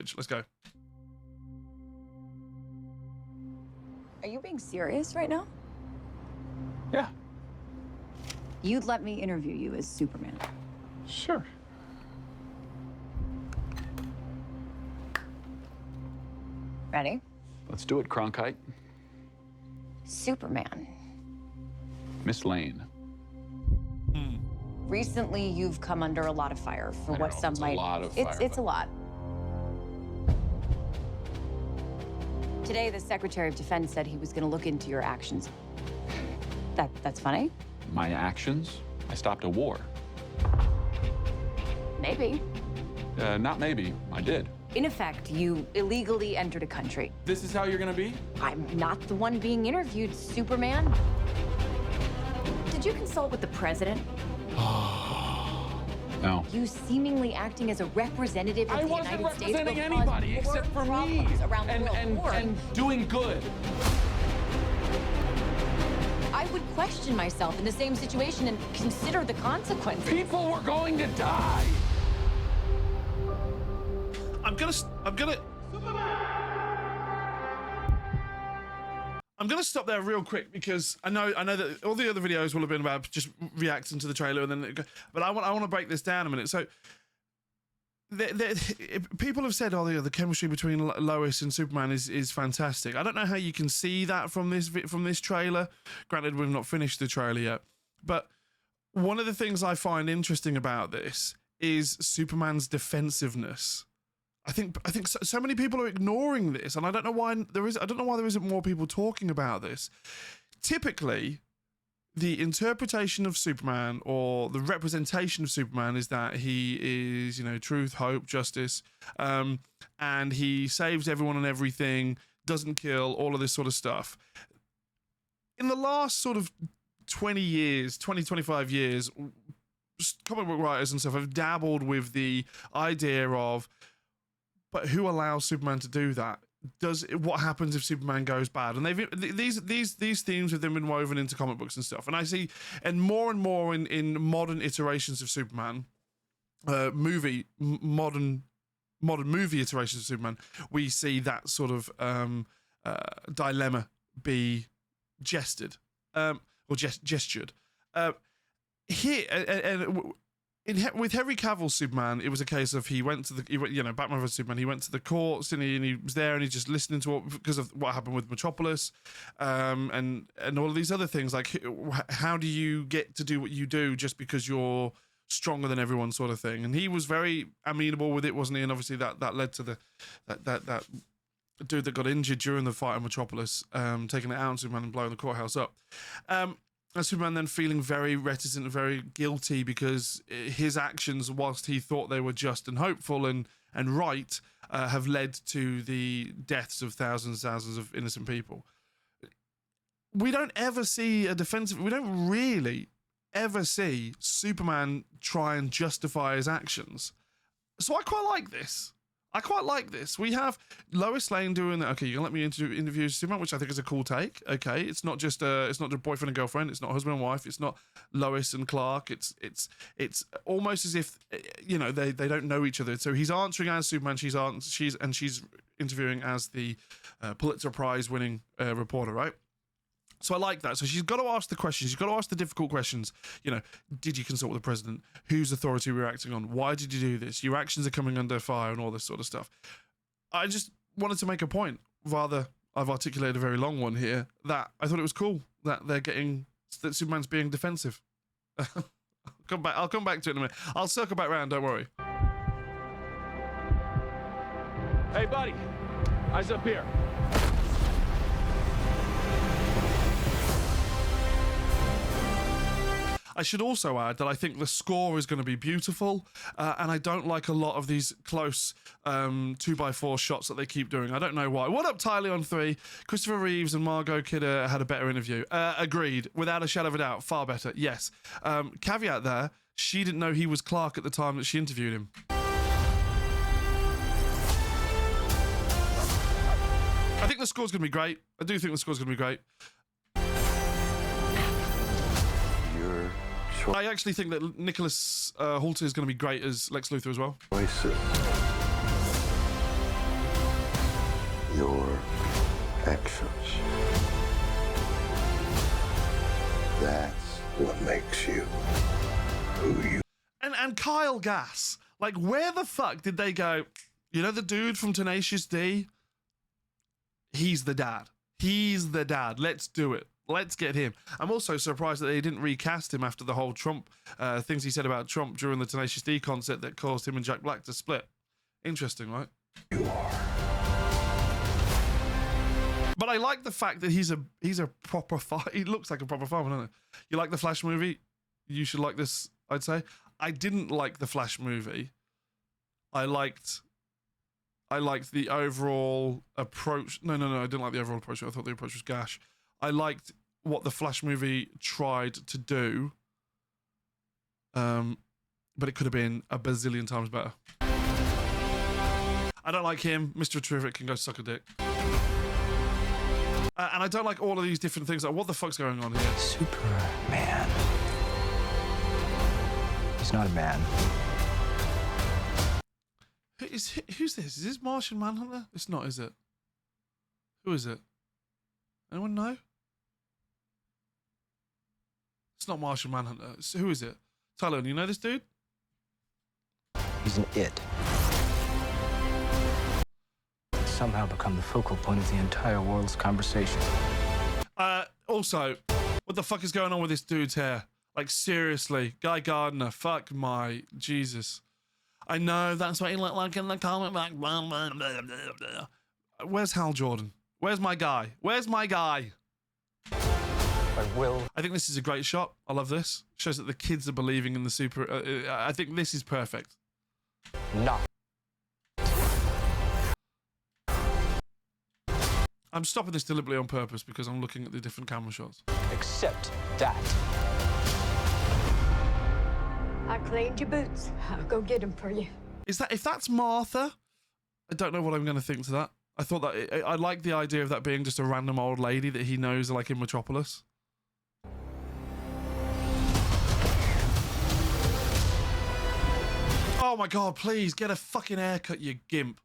footage. Let's go. Are you being serious right now? Yeah, You'd let me interview you as Superman. sure. Ready? Let's do it, Cronkite. Superman. Miss Lane. Recently, you've come under a lot of fire for I what know, some it's a might. lot of it's fire, it's a but- lot. Today, the Secretary of Defense said he was going to look into your actions. That's funny? My actions? I stopped a war. Maybe. Not maybe, I did. In effect, you illegally entered a country. This is how you're gonna be? I'm not the one being interviewed, Superman. Did you consult with the president? No. You seemingly acting as a representative of I the wasn't United States will representing cause anybody more except for me. problems around the world. More. And doing good. I would question myself in the same situation and consider the consequences. People were going to die. I'm gonna stop there real quick because I know that all the other videos will have been about just reacting to the trailer and then, but I want to break this down a minute. So, people have said, "Oh, the chemistry between Lois and Superman is fantastic." I don't know how you can see that from this trailer. Granted, we've not finished the trailer yet, but one of the things I find interesting about this is Superman's defensiveness. I think so many people are ignoring this, and I don't know why there isn't more people talking about this. Typically, the interpretation of Superman or the representation of Superman is that he is, truth, hope, justice, and he saves everyone and everything, doesn't kill, all of this sort of stuff. In the last sort of 25 years, comic book writers and stuff have dabbled with the idea of, but who allows Superman to do that? What happens if Superman goes bad? And these themes have then been woven into comic books and stuff. And I see, and more in modern iterations of Superman, modern movie iterations of Superman, we see that sort of dilemma be gestured or gestured. With Henry Cavill's Superman, it was a case of Batman vs Superman. He went to the courts and he was there and he just listening to because of what happened with Metropolis, and all of these other things. Like, how do you get to do what you do just because you're stronger than everyone, sort of thing? And he was very amenable with it, wasn't he? And obviously that led to that dude that got injured during the fight in Metropolis, taking it out on Superman and blowing the courthouse up. And Superman then feeling very reticent and very guilty because his actions, whilst he thought they were just and hopeful and right, have led to the deaths of thousands of innocent people. We don't ever see we don't really ever see Superman try and justify his actions. So I quite like this. We have Lois Lane doing that. Okay, you're gonna let me interview Superman, which I think is a cool take. Okay, it's not just boyfriend and girlfriend. It's not husband and wife. It's not Lois and Clark. It's almost as if they don't know each other. So he's answering as Superman. She's interviewing as the Pulitzer Prize winning reporter, right? So I like that. So she's got to ask the questions. She's got to ask the difficult questions. Did you consult with the president? Whose authority were you acting on? Why did you do this? Your actions are coming under fire and all this sort of stuff. I just wanted to make a point. Rather, I've articulated a very long one here, that I thought it was cool that that Superman's being defensive. I'll come back to it in a minute. I'll circle back around, don't worry. Hey, buddy, eyes up here. I should also add that I think the score is going to be beautiful, and I don't like a lot of these close 2x4 shots that they keep doing. I don't know why. What up, Tyler on 3? Christopher Reeves and Margot Kidder had a better interview. Agreed. Without a shadow of a doubt. Far better. Yes. Caveat there, she didn't know he was Clark at the time that she interviewed him. I think the score's going to be great. I do think the score's going to be great. I actually think that Nicholas Hoult is going to be great as Lex Luthor as well. your actions. That's what makes you who you And Kyle Gass, like, where the fuck did they go? You know the dude from Tenacious D? He's the dad. He's the dad. Let's do it. Let's get him. I'm also surprised that they didn't recast him after the whole Trump things he said about Trump during the Tenacious D concert that caused him and Jack Black to split. Interesting, right? are. But I like the fact that he's a proper he looks like a proper farmer, doesn't he? You like the Flash movie? You should like this, I'd say. I didn't like the Flash movie. I liked the overall approach. No, I didn't like the overall approach. I thought the approach was gash. I liked what the Flash movie tried to do. But it could have been a bazillion times better. I don't like him. Mr. Terrific can go suck a dick. And I don't like all of these different things. Like, what the fuck's going on here? Superman. He's not a man. Who's this? Is this Martian Manhunter? It's not, is it? Who is it? Anyone know? It's not Martian Manhunter. Who is it? Tyler, you know this dude? He's an it. Somehow become the focal point of the entire world's conversation. Also, what the fuck is going on with this dude's hair? Like, seriously, Guy Gardner, fuck my Jesus. I know that's what he looked like in the comic book. Where's Hal Jordan? Where's my guy? Where's my guy? I think this is a great shot. I love this. Shows that the kids are believing in the super. I think this is perfect. No. I'm stopping this deliberately on purpose because I'm looking at the different camera shots. Except that. I cleaned your boots. I'll go get them for you. Is that, if that's Martha, I don't know what I'm going to think to that. I thought that I like the idea of that being just a random old lady that he knows, like in Metropolis. Oh my God, please get a fucking haircut, you gimp.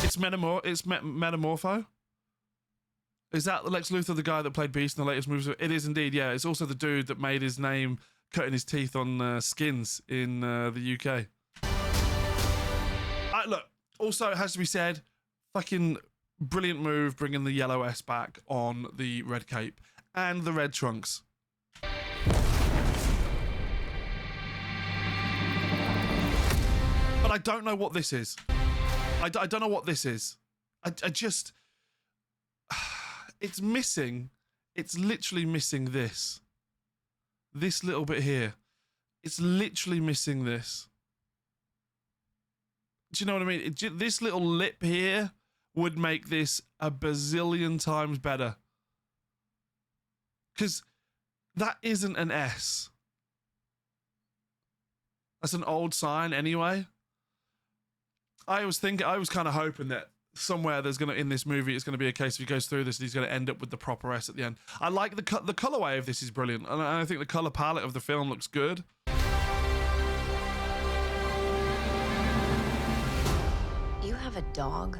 It's Metamorpho? Is that Lex Luthor, the guy that played Beast in the latest movies? It is indeed, yeah. It's also the dude that made his name cutting his teeth on Skins in the UK. Look, also it has to be said, fucking brilliant move bringing the yellow S back on the red cape and the red trunks. But I don't know what this is. I don't know what this is. I just... It's missing. It's literally missing this. This little bit here. It's literally missing this. Do you know what I mean? This little lip here would make this a bazillion times better. Because that isn't an S. That's an old sign anyway. I was kind of hoping that somewhere there's in this movie, it's gonna be a case if he goes through this and he's gonna end up with the proper S at the end. I like the colorway of this is brilliant, and I think the color palette of the film looks good. You have a dog?